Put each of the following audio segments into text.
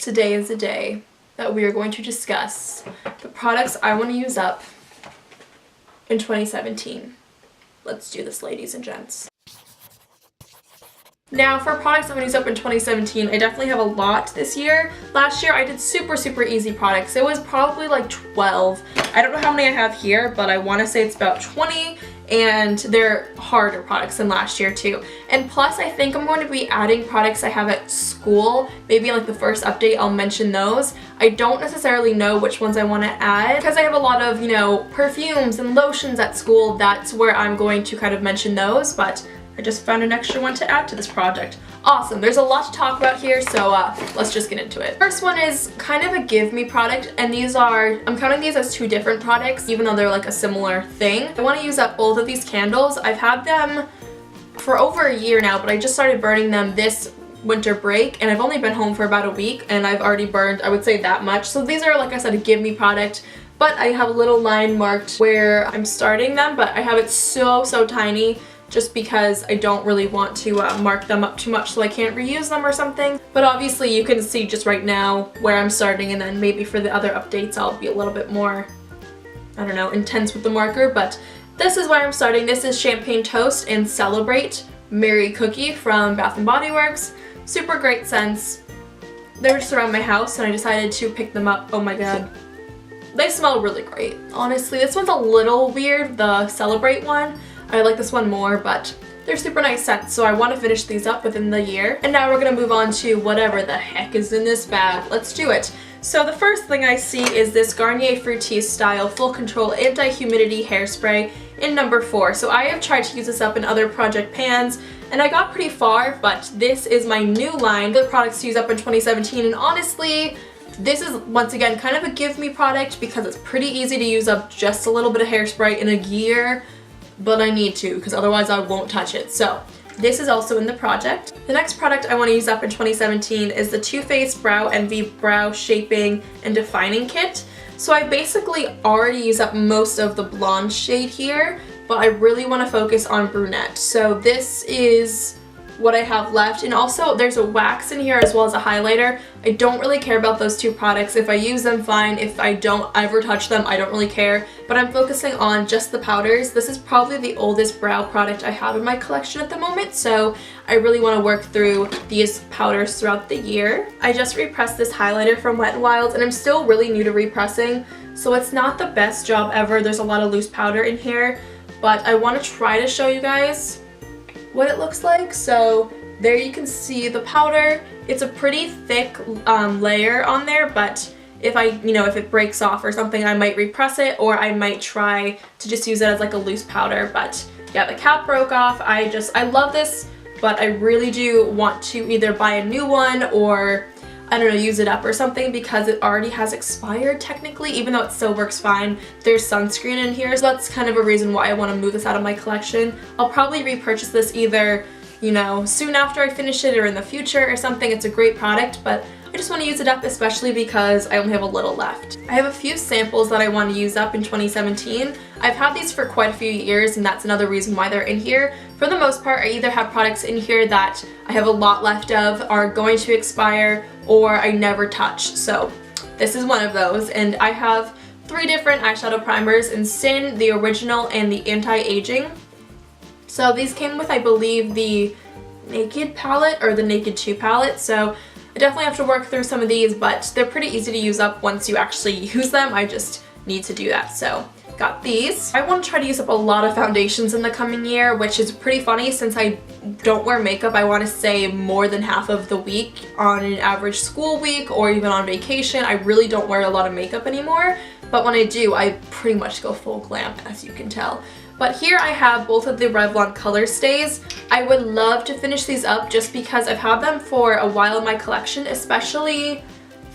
Today is the day that we are going to discuss the products I want to use up in 2017. Let's do this, ladies and gents. Now, for products I'm going to use up in 2017, I definitely have a lot this year. Last year I did super easy products. It was probably like 12. I don't know how many I have here, but I want to say it's about 20. And they're harder products than last year too. And plus, I think I'm going to be adding products I have at school. Maybe in like the first update I'll mention those. I don't necessarily know which ones I want to add because I have a lot of, perfumes and lotions at school. That's where I'm going to kind of mention those, but I just found an extra one to add to this project. Awesome, there's a lot to talk about here, so let's just get into it. First one is kind of a give me product, and I'm counting these as two different products, even though they're like a similar thing. I want to use up both of these candles. I've had them for over a year now, but I just started burning them this winter break, and I've only been home for about a week, and I've already burned, I would say, that much. So these are, like I said, a give me product, but I have a little line marked where I'm starting them, but I have it so tiny, just because I don't really want to mark them up too much so I can't reuse them or something. But obviously you can see just right now where I'm starting, and then maybe for the other updates I'll be a little bit more, I don't know, intense with the marker, but this is where I'm starting. This is Champagne Toast and Celebrate Mary Cookie from Bath & Body Works. Super great scents. They're just around my house and I decided to pick them up. Oh my god. They smell really great. Honestly, this one's a little weird, the Celebrate one. I like this one more, but they're super nice scents, so I want to finish these up within the year. And now we're going to move on to whatever the heck is in this bag. Let's do it. So the first thing I see is this Garnier Fructis Style Full Control Anti-Humidity Hairspray in number 4. So I have tried to use this up in other project pans, and I got pretty far, but this is my new line for the products to use up in 2017, and honestly, this is, once again, kind of a give me product because it's pretty easy to use up just a little bit of hairspray in a year. But I need to, because otherwise I won't touch it. So this is also in the project. The next product I want to use up in 2017 is the Too Faced Brow Envy Brow Shaping and Defining Kit. So I basically already use up most of the blonde shade here, but I really want to focus on brunette. So this is what I have left, and also there's a wax in here as well as a highlighter. I don't really care about those two products. If I use them, fine. If I don't ever touch them, I don't really care, but I'm focusing on just the powders. This is probably the oldest brow product I have in my collection at the moment, so I really want to work through these powders throughout the year. I just repressed this highlighter from Wet n Wild, and I'm still really new to repressing, so it's not the best job ever. There's a lot of loose powder in here, but I want to try to show you guys what it looks like. So there you can see the powder. It's a pretty thick layer on there, but if if it breaks off or something, I might repress it, or I might try to just use it as like a loose powder. But yeah, the cap broke off. I love this, but I really do want to either buy a new one or, I don't know, use it up or something, because it already has expired technically, even though it still works fine. There's sunscreen in here, so that's kind of a reason why I want to move this out of my collection. I'll probably repurchase this either, soon after I finish it or in the future or something. It's a great product, but I just want to use it up, especially because I only have a little left. I have a few samples that I want to use up in 2017. I've had these for quite a few years, and that's another reason why they're in here. For the most part, I either have products in here that I have a lot left of, are going to expire, or I never touch. So this is one of those, and I have 3 different eyeshadow primers in Sin, the Original, and the Anti-Aging. So these came with, I believe, the Naked palette or the Naked 2 palette, so I definitely have to work through some of these, but they're pretty easy to use up once you actually use them. I just need to do that, so got these. I want to try to use up a lot of foundations in the coming year, which is pretty funny since I don't wear makeup, I want to say more than half of the week on an average school week or even on vacation. I really don't wear a lot of makeup anymore, but when I do, I pretty much go full glam, as you can tell. But here I have both of the Revlon Color Stays. I would love to finish these up just because I've had them for a while in my collection, especially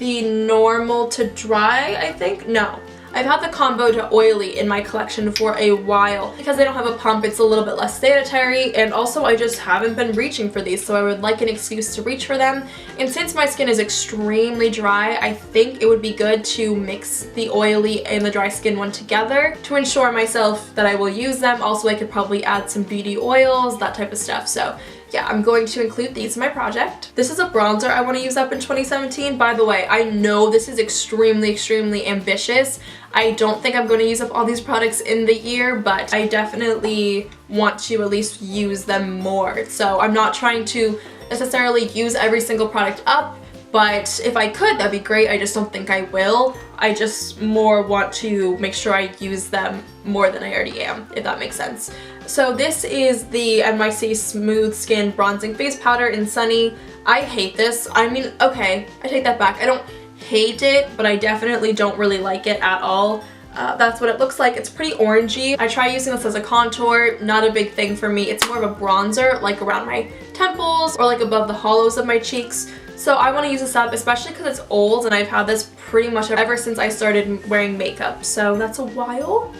the normal to dry, I think. No, I've had the combo to oily in my collection for a while. Because they don't have a pump, it's a little bit less sanitary, and also I just haven't been reaching for these, so I would like an excuse to reach for them. And since my skin is extremely dry, I think it would be good to mix the oily and the dry skin one together to ensure myself that I will use them. Also, I could probably add some beauty oils, that type of stuff. So yeah, I'm going to include these in my project. This is a bronzer I want to use up in 2017. By the way, I know this is extremely, extremely ambitious. I don't think I'm going to use up all these products in the year, but I definitely want to at least use them more. So I'm not trying to necessarily use every single product up, but if I could, that'd be great. I just don't think I will. I just more want to make sure I use them more than I already am, if that makes sense. So this is the NYC Smooth Skin Bronzing Face Powder in Sunny. I hate this. I mean, okay, I take that back. I don't hate it, but I definitely don't really like it at all. That's what it looks like. It's pretty orangey. I try using this as a contour, not a big thing for me. It's more of a bronzer, like around my temples or like above the hollows of my cheeks. So I want to use this up, especially because it's old and I've had this pretty much ever since I started wearing makeup. So that's a while.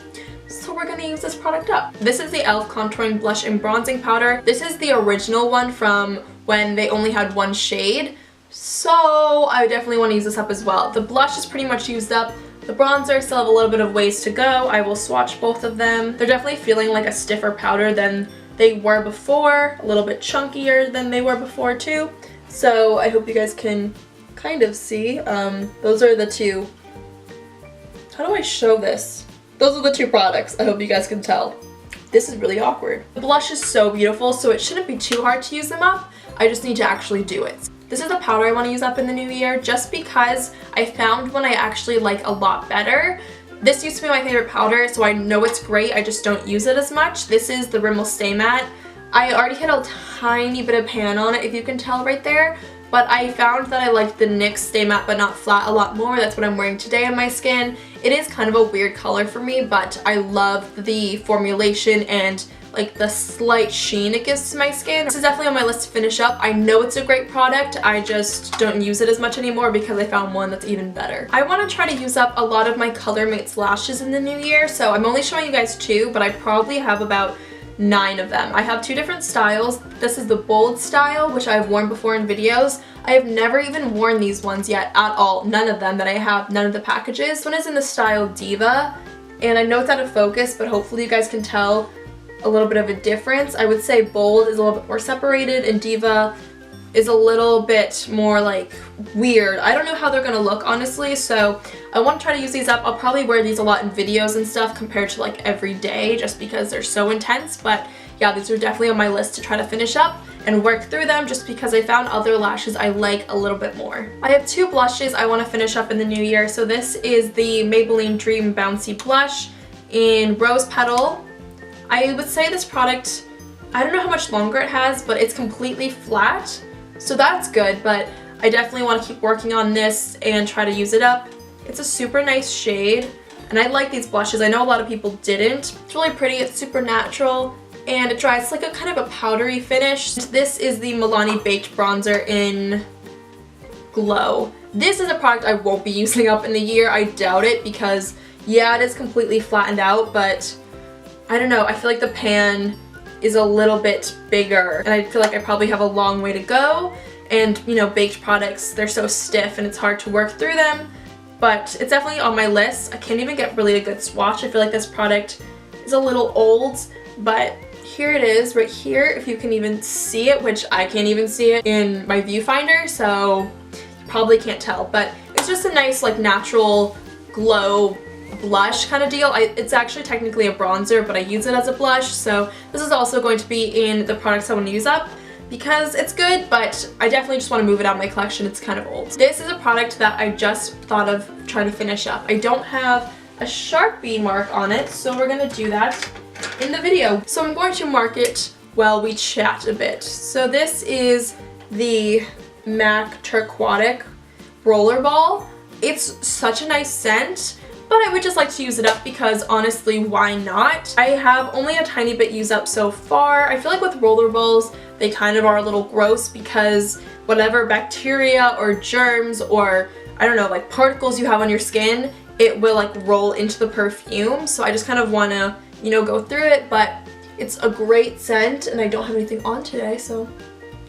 So we're going to use this product up. This is the e.l.f. Contouring Blush and Bronzing Powder. This is the original one from when they only had one shade. So I definitely want to use this up as well. The blush is pretty much used up. The bronzer still have a little bit of ways to go. I will swatch both of them. They're definitely feeling like a stiffer powder than they were before. A little bit chunkier than they were before too. So I hope you guys can kind of see. Those are the two. How do I show this? Those are the two products. I hope you guys can tell. This is really awkward. The blush is so beautiful, so it shouldn't be too hard to use them up. I just need to actually do it. This is the powder I want to use up in the new year just because I found one I actually like a lot better. This used to be my favorite powder, so I know it's great. I just don't use it as much. This is the Rimmel Stay Matte. I already hit a tiny bit of pan on it, if you can tell right there. But I found that I liked the NYX Stay Matte but not flat a lot more. That's what I'm wearing today on my skin. It is kind of a weird color for me, but I love the formulation and like the slight sheen it gives to my skin. This is definitely on my list to finish up. I know it's a great product. I just don't use it as much anymore because I found one that's even better. I want to try to use up a lot of my ColorMates lashes in the new year. So I'm only showing you guys 2, but I probably have about 9 of them. I have 2 different styles. This is the bold style, which I've worn before in videos. I have never even worn these ones yet at all. None of them that I have, none of the packages. This one is in the style Diva, and I know it's out of focus, but hopefully you guys can tell a little bit of a difference. I would say bold is a little bit more separated and Diva is a little bit more like weird. I don't know how they're gonna look honestly, so I want to try to use these up. I'll probably wear these a lot in videos and stuff compared to like every day just because they're so intense, but yeah, these are definitely on my list to try to finish up and work through them just because I found other lashes I like a little bit more. I have 2 blushes I want to finish up in the new year. So this is the Maybelline Dream Bouncy Blush in Rose Petal. I would say this product, I don't know how much longer it has, but it's completely flat. So that's good, but I definitely want to keep working on this and try to use it up. It's a super nice shade, and I like these blushes. I know a lot of people didn't. It's really pretty, it's super natural, and it dries. It's like a kind of a powdery finish. This is the Milani Baked Bronzer in Glow. This is a product I won't be using up in the year. I doubt it because, yeah, it is completely flattened out, but I don't know. I feel like the pan is a little bit bigger and I feel like I probably have a long way to go, and you know, baked products, they're so stiff and it's hard to work through them, but it's definitely on my list. I can't even get really a good swatch. I feel like this product is a little old, but here it is right here, if you can even see it, which I can't even see it in my viewfinder, so you probably can't tell, but it's just a nice like natural glow blush kind of deal. It's actually technically a bronzer, but I use it as a blush, so this is also going to be in the products I want to use up because it's good, but I definitely just want to move it out of my collection. It's kind of old. This is a product that I just thought of trying to finish up. I don't have a Sharpie mark on it, so we're going to do that in the video. So I'm going to mark it while we chat a bit. So this is the MAC Turquoise Rollerball. It's such a nice scent, but I would just like to use it up because honestly, why not? I have only a tiny bit used up so far. I feel like with rollerballs, they kind of are a little gross because whatever bacteria or germs or I don't know, like particles you have on your skin, it will like roll into the perfume. So I just kind of want to, you know, go through it, but it's a great scent and I don't have anything on today, so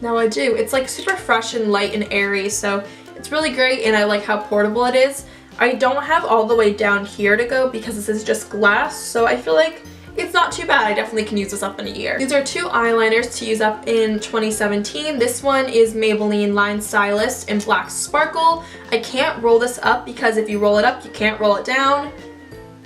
now I do. It's like super fresh and light and airy, so it's really great and I like how portable it is. I don't have all the way down here to go because this is just glass, so I feel like it's not too bad. I definitely can use this up in a year. These are 2 eyeliners to use up in 2017. This one is Maybelline Line Stylist in Black Sparkle. I can't roll this up because if you roll it up, you can't roll it down.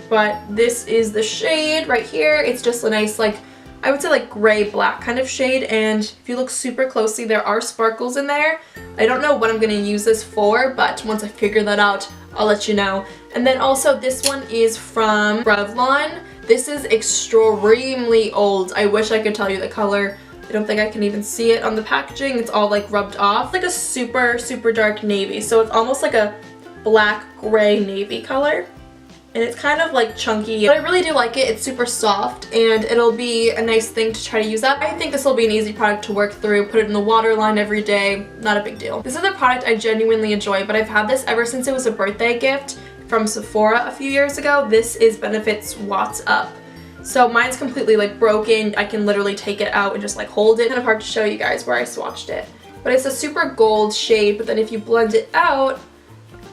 But this is the shade right here. It's just a nice, like, I would say like gray-black kind of shade, and if you look super closely, there are sparkles in there. I don't know what I'm gonna use this for, but once I figure that out, I'll let you know. And then also this one is from Revlon. This is extremely old. I wish I could tell you the color. I don't think I can even see it on the packaging. It's all like rubbed off. Like a super, super dark navy. So it's almost like a black gray navy color. And it's kind of like chunky, but I really do like it. It's super soft and it'll be a nice thing to try to use up. I think this will be an easy product to work through, put it in the waterline every day, not a big deal. This is a product I genuinely enjoy, but I've had this ever since it was a birthday gift from Sephora a few years ago. This is Benefit's Watts Up. So mine's completely like broken. I can literally take it out and just like hold it. Kind of hard to show you guys where I swatched it. But it's a super gold shade, but then if you blend it out,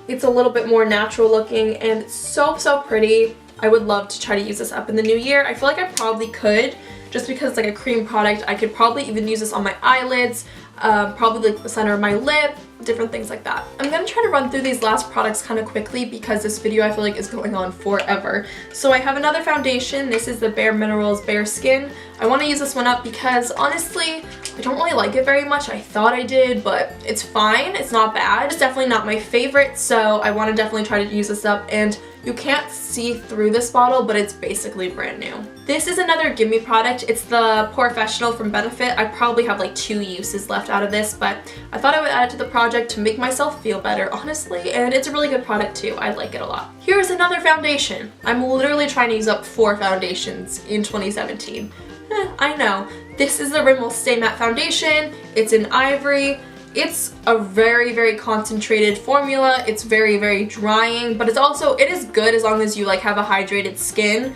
it's a little bit more natural looking and it's so, so pretty. I would love to try to use this up in the new year. I feel like I probably could, just because it's like a cream product. I could probably even use this on my eyelids, probably like the center of my lip, different things like that. I'm gonna try to run through these last products kind of quickly because this video I feel like is going on forever. So I have another foundation. This is the Bare Minerals Bare Skin. I want to use this one up because honestly, I don't really like it very much. I thought I did, but it's fine. It's not bad. It's definitely not my favorite, so I want to definitely try to use this up. And you can't see through this bottle, but it's basically brand new. This is another Gimme product. It's the Professional from Benefit. I probably have like 2 uses left out of this, but I thought I would add it to the project to make myself feel better, honestly, and it's a really good product too. I like it a lot. Here's another foundation. I'm literally trying to use up 4 foundations in 2017. I know. This is the Rimmel Stay Matte Foundation. It's in ivory. It's a very, very concentrated formula. It's very, very drying, but it is good as long as you like have a hydrated skin.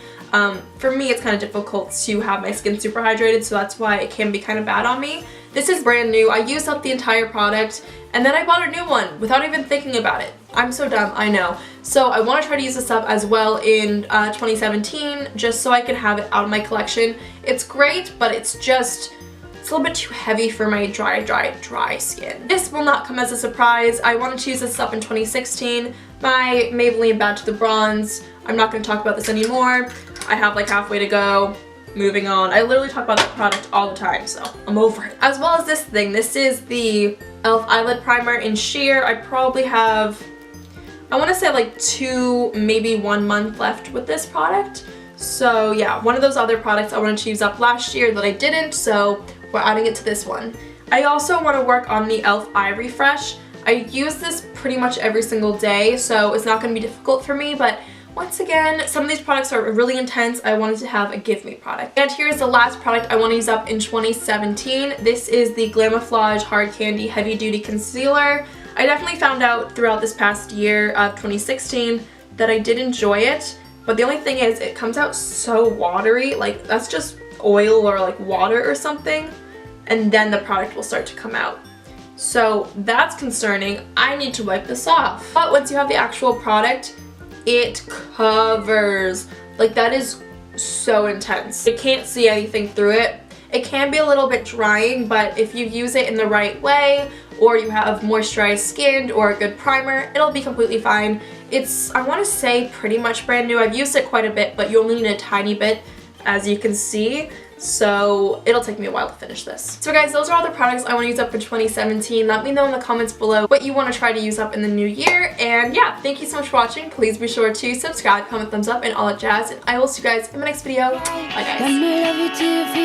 For me, it's kind of difficult to have my skin super hydrated, so that's why it can be kind of bad on me. This is brand new. I used up the entire product, and then I bought a new one without even thinking about it. I'm so dumb, I know. So I want to try to use this up as well in 2017, just so I can have it out of my collection. It's great, but it's a little bit too heavy for my dry skin. This will not come as a surprise. I wanted to use this up in 2016. My Maybelline Bad to the Bronze. I'm not going to talk about this anymore. I have like halfway to go. Moving on. I literally talk about that product all the time, so I'm over it. As well as this thing. This is the e.l.f. Eyelid Primer in Sheer. I probably have, I want to say like 2, maybe 1 month left with this product. So yeah, one of those other products I wanted to use up last year that I didn't, so we're adding it to this one. I also want to work on the e.l.f. Eye Refresh. I use this pretty much every single day, so it's not going to be difficult for me, but once again, some of these products are really intense. I wanted to have a give me product. And here's the last product I want to use up in 2017. This is the Glamouflage Hard Candy Heavy Duty Concealer. I definitely found out throughout this past year of 2016 that I did enjoy it, but the only thing is it comes out so watery. Like, that's just oil or like water or something, and then the product will start to come out. So that's concerning. I need to wipe this off. But once you have the actual product, it covers. Like, that is so intense. You can't see anything through it. It can be a little bit drying, but if you use it in the right way, or you have moisturized skin or a good primer, it'll be completely fine. It's, I want to say, pretty much brand new. I've used it quite a bit, but you only need a tiny bit, as you can see. So it'll take me a while to finish this. So guys, those are all the products I want to use up in 2017. Let me know in the comments below what you want to try to use up in the new year. And yeah, thank you so much for watching. Please be sure to subscribe, comment, thumbs up, and all that jazz. And I will see you guys in my next video. Bye guys.